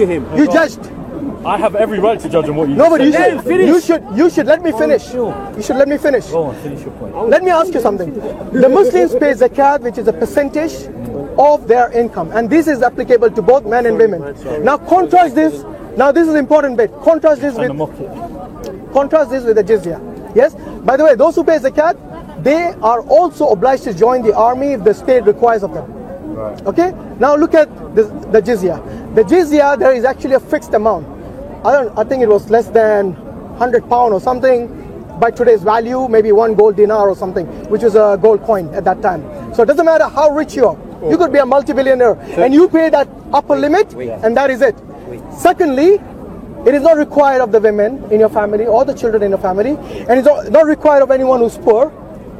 to him. You judged. I have every right to judge on what you No, but said. you should let me finish. Sure. You should let me finish. Go on, finish your point. Let me ask you something. The Muslims pay zakat, which is a percentage of their income, and this is applicable to both men and women. Now contrast this. Now this is important bit. Contrast this with the jizyah. Yes. By the way, those who pay zakat, they are also obliged to join the army if the state requires of them. Right. Okay. Now look at the jizyah. The jizyah, there is actually a fixed amount. I think it was less than £100 or something by today's value, maybe 1 gold dinar or something, which was a gold coin at that time. So it doesn't matter how rich you are. You could be a multi-billionaire and you pay that upper limit and that is it. Secondly, it is not required of the women in your family or the children in your family, and it's not required of anyone who's poor.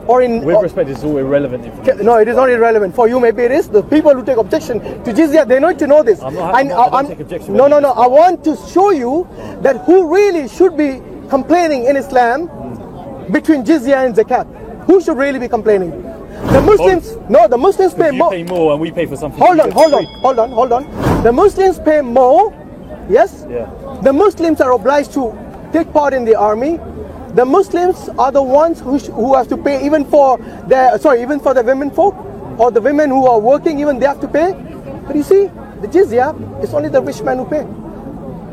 With respect, it's all irrelevant information. No, it is not irrelevant. For you, maybe it is. The people who take objection to jizyah, they need to know this. I don't take objection. No. I want to show you that who really should be complaining in Islam between jizyah and zakat. Who should really be complaining? The Muslims. No, the Muslims pay more. You pay more, and we pay for something. Hold on. The Muslims pay more. Yes. Yeah. The Muslims are obliged to take part in the army. The Muslims are the ones who have to pay even for the women folk, or the women who are working, even they have to pay. But you see, the jizyah is only the rich men who pay.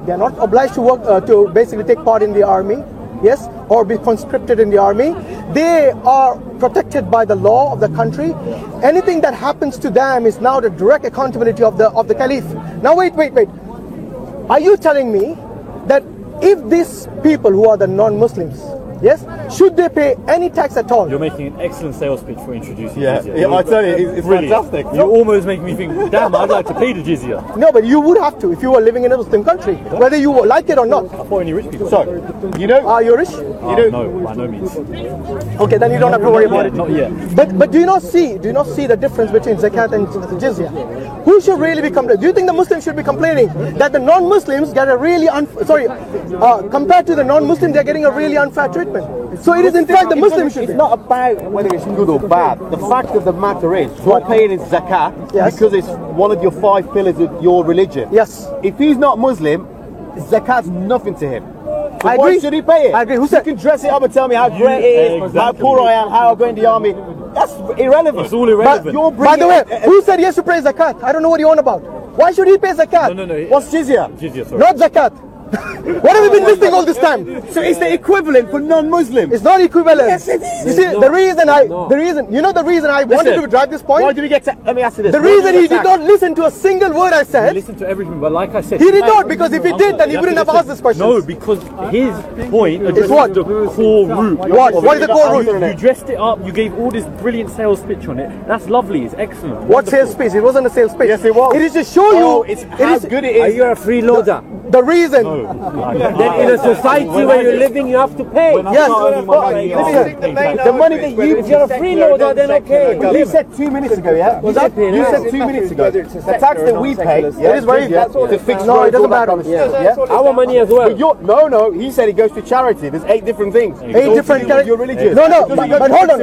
They are not obliged to work to basically take part in the army, yes, or be conscripted in the army. They are protected by the law of the country. Anything that happens to them is now the direct accountability of the caliph. Now wait. Are you telling me that if these people who are the non-Muslims, yes, should they pay any tax at all? You're making an excellent sales pitch for introducing jizyah. Yeah, I tell you, it's fantastic. You almost make me think, damn, I'd like to pay the jizyah. No, but you would have to if you were living in a Muslim country, whether you like it or not. I thought any rich people. So, you know, are you rich? No, by no means. Okay, then you don't have to worry about it. Not yet. But do you not see the difference between zakat and jizyah? Who should really be complaining? Do you think the Muslims should be complaining that the non-Muslims get a really compared to the non-Muslims, they're getting a really unfair treatment? So it is in fact the Muslims should be. It's not about whether it's good or bad. The fact of the matter is, you're paying his zakat because it's one of your 5 pillars of your religion. Yes. If he's not Muslim, zakat's nothing to him. So I why agree. should he pay it? I agree. Who said? You can dress it up and tell me how great it is, how poor I am, how I go in the army. That's irrelevant. It's all irrelevant. By the way, who said he has to pay zakat? I don't know what you're on about. Why should he pay zakat? No. What's jizyah? Jizyah, sorry. Not zakat. What have we been listening all this time? So it's the equivalent for non-Muslims. It's not equivalent. Yes, it is. You see, the reason I wanted to drive this point. Why did we get to? Let me ask you this. The reason he did not listen to a single word I said. He listened to everything, but like I said, he did not, because if he did, then he wouldn't have asked this question. No, because his point addresses what? the core root. What is the core root? You dressed it up. You gave all this brilliant sales pitch on it. That's lovely. It's excellent. What sales pitch? It wasn't a sales pitch. Yes, it was. It is to show you. It's how good it is. Are you a freeloader? The reason. Then in a society where you're living, you have to pay. Yes. The money that you, If you're a freeloader, then okay. You said 2 minutes ago, yeah? Was that You said 2 minutes ago. The tax that we pay, It is very to fix no, it roads, doesn't all that matter. kind of stuff, yeah? Our money as well. But no, he said it goes to charity. There's 8 different things. 8 different You're religious. No, but hold on.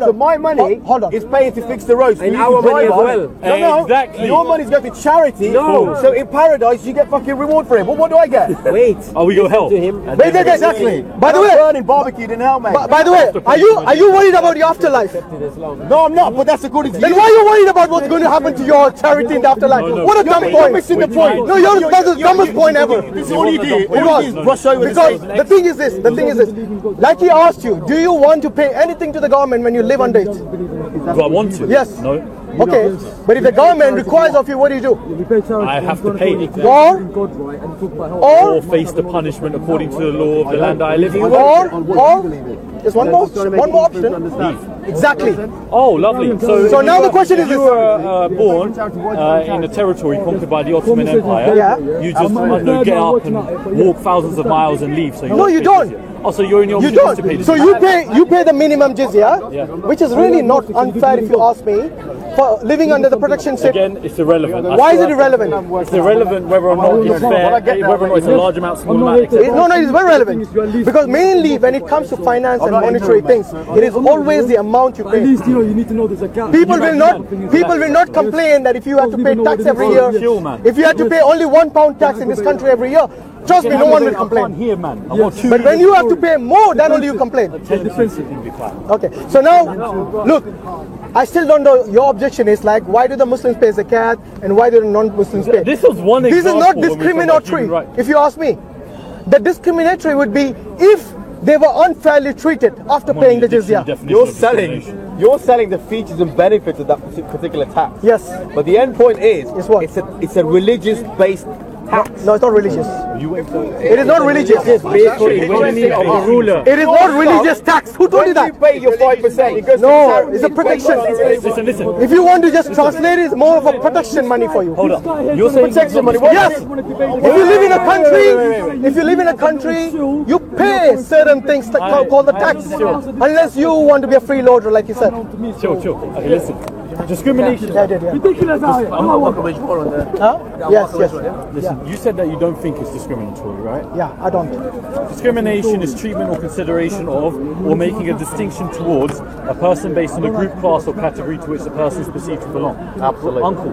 So my money is paying to fix the roads. And our money as well. No, Exactly. your money's going to charity. No. So in paradise, you get fucking reward for it. But what do I get? Wait. Oh, we go hell. To him. Wait, Exactly. By the way, burning barbecued in hell, mate. by the way, are you worried about your afterlife? No, I'm not. But that's according to Then you. why are you worried about what's going to happen to your charity in the afterlife? No. What a dumb You're point. missing the point. No, that's the dumbest point ever. This is all you did. It All you did was. is brush over Because the thing is this, like he asked you, do you want to pay anything to the government when you live under it? Do I want to? Yes. No. Okay, but if the government requires of you, what do you do? I have to pay it. Or face the punishment according to the law of the land I live in. or there's one more option. Exactly. Oh, lovely. So now the question is you this. were born in a territory conquered by the Ottoman Empire. Yeah. You just get up and walk thousands of miles and leave. So No, you don't. Oh, so you're in your You obligation to pay don't. this. So you pay the minimum jizya, which is really not unfair if you ask me. for living under the protection state. Again, it's irrelevant. Why is it irrelevant? It's irrelevant whether or not it's fair, whether or not it's a large amount, small amount. No, it's very relevant. Because mainly when it comes to finance and monetary things, it is always the amount you pay. At least, you need to know this account. People will not complain that if you have to pay tax every year, if you have to pay only £1 tax in this country every year, trust me, no one will complain. Here, man. But when you have to pay more, then only you complain. Okay, so now, look, I still don't know, your objection is like, why do the Muslims pay zakat and why do the non-Muslims pay? This was one This is example. not discriminatory, if you ask me. The discriminatory would be if they were unfairly treated after paying the jizya. You're selling the features and benefits of that particular tax. Yes. But the end point is, what? it's a religious-based tax. No, it's not religious. It is not religious. It is not religious tax. Who told you that? You pay your 5%. No, it's a protection. Listen. If you want to just translate it, it's more of a protection money for you. Hold on. You're saying protection money. Yes. If you live in a country, you pay certain things that called the tax, unless you want to be a freeloader, like you said. Chill. Okay, listen. Discrimination. Ridiculous out here. I'm not welcome. Yes. Listen, you said that you don't think it's discriminatory, right? Yeah, I don't. Discrimination is treatment or consideration of, or making a distinction towards, a person based on a group, class, or category to which the person is perceived to belong. Absolutely. Uncle,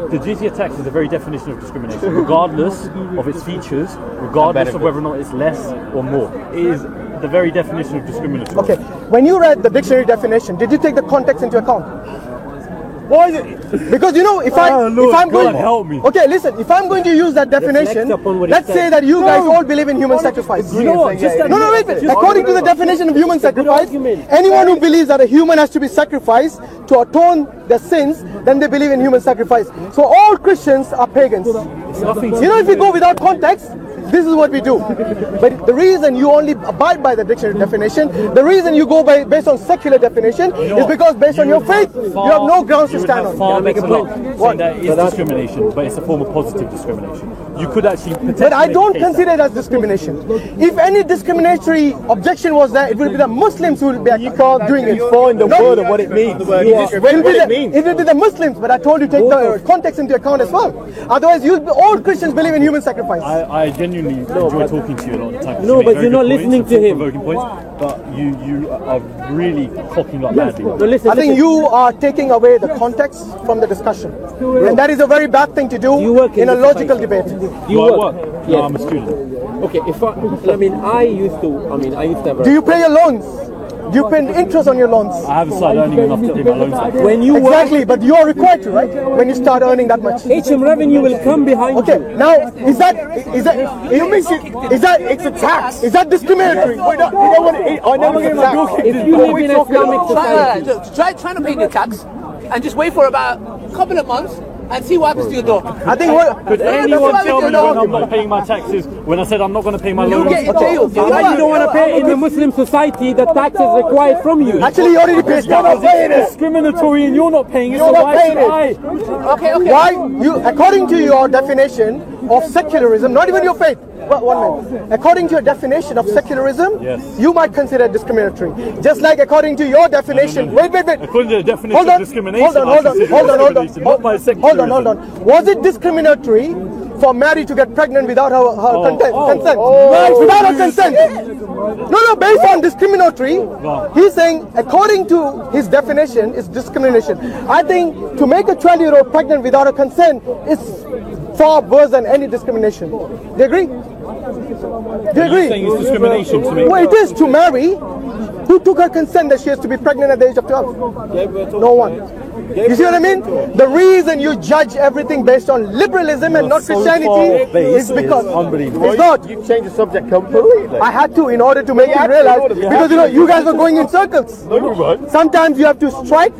the Jizyah tax is the very definition of discrimination, regardless of its features, regardless of whether or not it's less or more. It is the very definition of discriminatory. Okay, when you read the dictionary definition, did you take the context into account? Why is it? Because if I'm going, help me. Okay, listen. If I'm going to use that definition, let's say that you guys all believe in human sacrifice. You know what? Wait. According to the definition of human sacrifice, anyone who believes that a human has to be sacrificed to atone their sins, then they believe in human sacrifice. So all Christians are pagans. If you go without context, this is what we do. But the reason you only abide by the dictionary definition, the reason you go based on secular definition, is because based on your faith, you have no grounds to stand on. Saying that is discrimination, but it's a form of positive discrimination. You could actually potentially. But I don't consider it as discrimination. If any discriminatory objection was there, it will be the Muslims who will be doing it. Find the word of what it means. It will be the Muslims, but I told you take the context into account as well. Otherwise, all Christians believe in human sacrifice. I genuinely enjoy talking to you a lot of the time. No, but you're not listening to him. But you are really cocking up badly. No, listen, I think you are taking away the context from the discussion, and that is a very bad thing to do in a logical debate. You work? No, I'm a student. Okay, I used to have. Do you pay your loans? Do you pay interest on your loans? I haven't started earning enough to pay my loans back. When you Exactly, but you are required to, right? When you start earning that much. HM revenue will come behind Okay, you. now is that it's a tax? Is that discriminatory? I never get my bill kicked If in. you live in Islamic society, Try to pay the tax and just wait for about a couple of months and see what happens to your door. I think Could anyone tell me when I'm not paying my taxes, when I said I'm not going to pay my loans? You get jailed. why you don't want to pay in the Muslim society, the tax is required from you. Actually, you already paid tax. It's discriminatory and you're not paying it, so why should I? Okay. Why you? According to your definition of secularism, not even your faith. Well, 1 minute. According to your definition of secularism, you might consider it discriminatory. Just like according to your definition. Wait. According to the definition of discrimination, Hold on. Was it discriminatory for Mary to get pregnant without her consent? Without her consent. No, based on discriminatory, he's saying according to his definition, it's discrimination. I think to make a 12-year-old pregnant without her consent is far worse than any discrimination. Do you agree? You're saying it's discrimination to me? Well, it is to Mary. Who took her consent that she has to be pregnant at the age of 12? No one. You see what I mean? The reason you judge everything based on liberalism and not Christianity is because it's not. You changed the subject completely. I had to in order to make you realize, because you guys were going in circles. Sometimes you have to strike